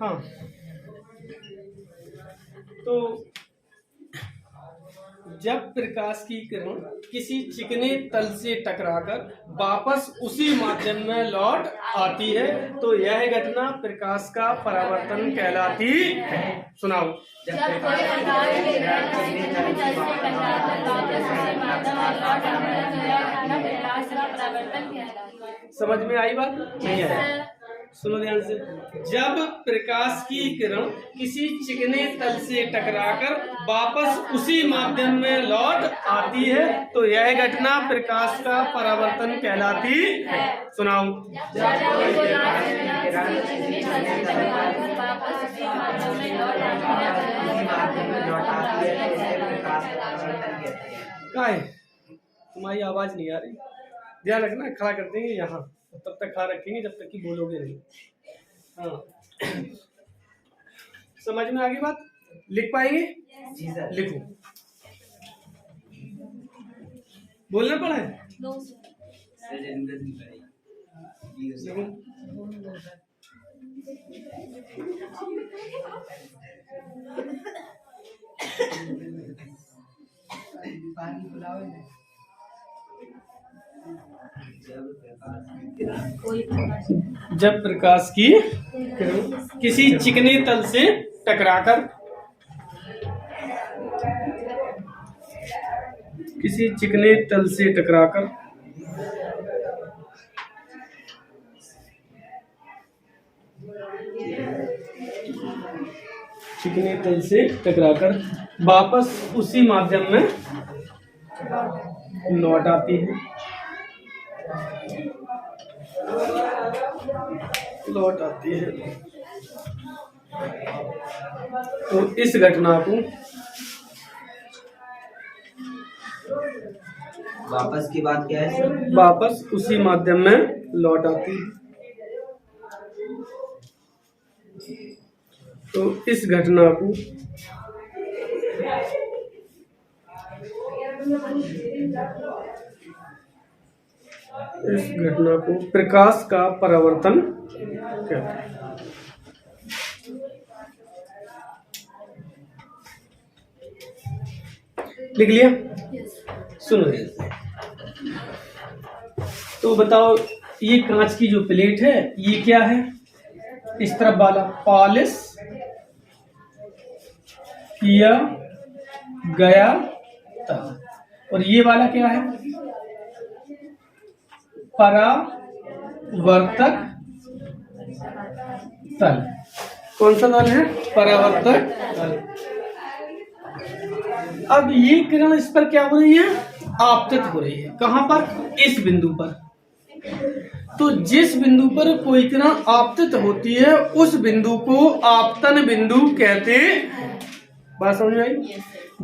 हाँ, तो जब प्रकाश की किरण किसी चिकने तल से टकराकर वापस उसी माध्यम में लौट आती है तो यह घटना प्रकाश का परावर्तन कहलाती है। सुनाओ। जब कोई प्रकाश की किरण चिकने तल से टकराकर वापस उसी माध्यम में लौट आती है तो यह घटना प्रकाश का परावर्तन कहलाती है। समझ में आई बात? नहीं आई? सुनो ध्यान से। जब प्रकाश की किरण किसी चिकने तल से टकराकर वापस उसी माध्यम में लौट आती है तो यह घटना प्रकाश का परावर्तन कहलाती है। सुनाओ। जब कोई प्रकाश की किरण चिकने तल से टकराकर वापस उसी माध्यम में लौट आती है तो यह प्रकाश का परावर्तन कहलाती है। क्या है? तुम्हारी आवाज नहीं आ रही, ध्यान रखना। खड़ा कर देंगे यहाँ, तब तक खड़ा रखेंगे जब तक कि बोलोगे नहीं। हाँ, समझ में आ गई बात? लिख पाएंगे? जी सर। लिखो। बोलना पड़ा है? लिखो। जब प्रकाश की किरण किसी चिकने तल से टकराकर वापस उसी माध्यम में लौट आती है तो इस घटना को वापस की बात क्या है? वापस उसी माध्यम में लौट आती है तो इस घटना को प्रकाश का परावर्तन कहते हैं। लिख लिया? सुनो। तो बताओ, ये कांच की जो प्लेट है ये क्या है? इस तरफ वाला पॉलिश किया गया था और ये वाला क्या है? परावर्तक तल। कौन सा तल है? परावर्तक तल। अब ये किरण इस पर क्या हो रही है? आपतित हो रही है। कहां पर? इस बिंदु पर। तो जिस बिंदु पर कोई किरण आपतित होती है उस बिंदु को आपतन बिंदु कहते हैं। बात समझ में आई?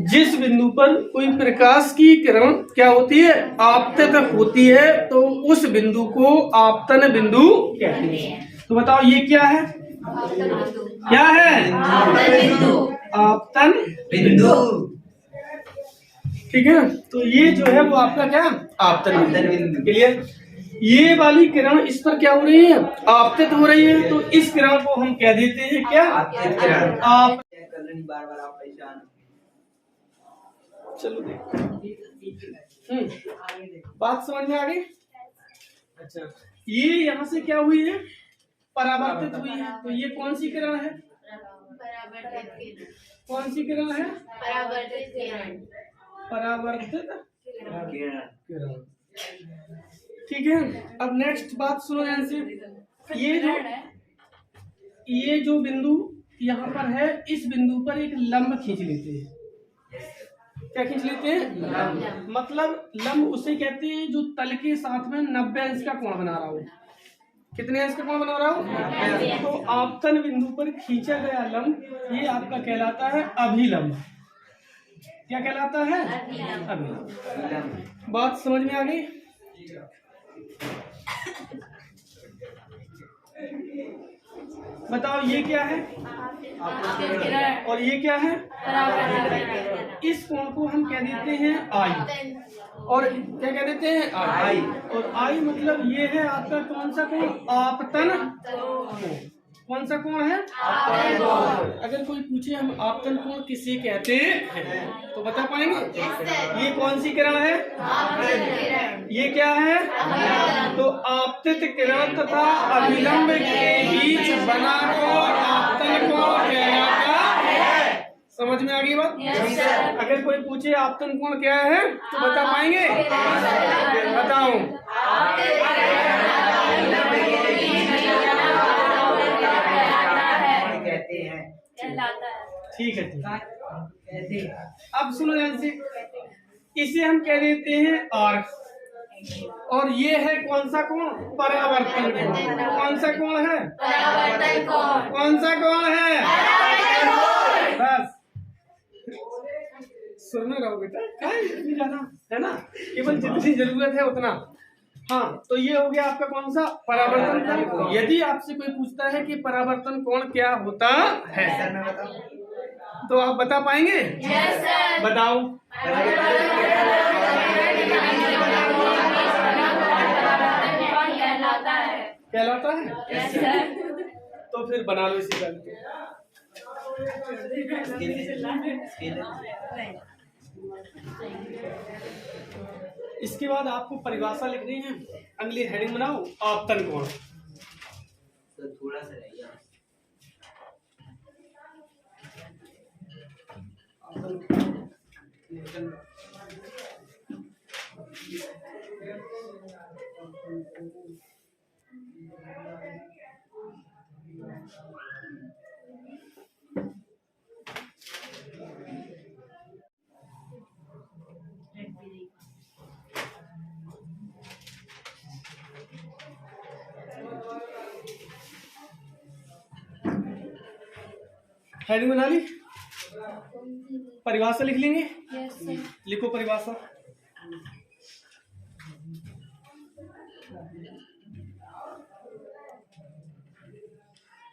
जिस बिंदु पर कोई प्रकाश की किरण क्या होती है? आपतित होती है तो उस बिंदु को आपतन बिंदु कहते हैं। तो बताओ ये क्या है? क्या है? आपतन बिंदु। ठीक है, तो ये जो है वो आपका क्या? आपतन बिंदु। क्लियर? ये वाली किरण इस पर क्या हो रही है? आपतित हो रही है तो इस किरण को हम कह देते हैं क्या? आपतित किरण। आप बार आप परेशान। चलो बात समझ में आ गई? अच्छा, ये यहाँ से क्या हुई है? परावर्तित हुई है। तो ये कौन सी किरण है? कौन सी किरण है? परावर्तित किरण। ठीक है, अब नेक्स्ट बात सुनो ध्यान से। ये जो बिंदु यहाँ पर है, इस बिंदु पर एक लंब खींच लेते हैं। क्या खींच लेते हैं? मतलब लंब उसे कहते हैं जो तल के साथ में 90 अंश का कोण बना रहा हो। कितने अंश का कोण बना रहा हो? तो आपतन बिंदु पर खींचा गया लंब ये आपका कहलाता है अभिलंब। क्या कहलाता है? अभिलंब। बात समझ में आ गई? बताओ ये क्या है? और ये क्या है? इस कोण को हम कह देते हैं आई। और क्या कह देते हैं? आई। और आई मतलब ये है आपका कौन सा कोण? आपतन कोण। कौन सा कोण है? अगर कोई पूछे हम आपतन कोण किसे कहते हैं तो बता पाएंगे? ये कौन सी किरण है? ये क्या है? तो आपतित किरण तथा अभिलंब के बीच बना कोण आपतन कोण कहलाता है। समझ में आ गई बात? अगर कोई पूछे आपतन कोण क्या है तो बता पाएंगे? बताओ। ठीक है, ठीक है। अब सुनो ध्यान से, इसे हम कह देते हैं आर्क और ये है कौन सा कोण? परावर्तन कोण। कौन सा कोण है? परावर्तन कोण। कौन सा कोण है? बस सुनने रहो बेटा, नहीं जाना है ना, केवल जितनी जरूरत है उतना। हाँ, तो ये हो गया आपका कौन सा? परावर्तन कोण। यदि आपसे कोई पूछता है कि परावर्तन कोण क्या होता है तो आप बता पाएंगे? Yes sir. बताओ। कहलाता है? Yes sir. तो फिर बना लो इसी गल को। इसके बाद आपको परिभाषा लिखनी है। अगली हेडिंग बनाओ, आपतन कोण। तो थोड़ा सा रह गया। हेडिंग बना ली? परिभाषा लिख लेंगे? Yes sir. लिखो परिभाषा।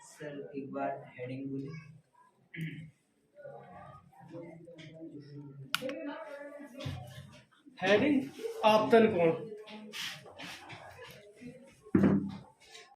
सर एक बार हेडिंग बोले। हेडिंग आपतन कोण।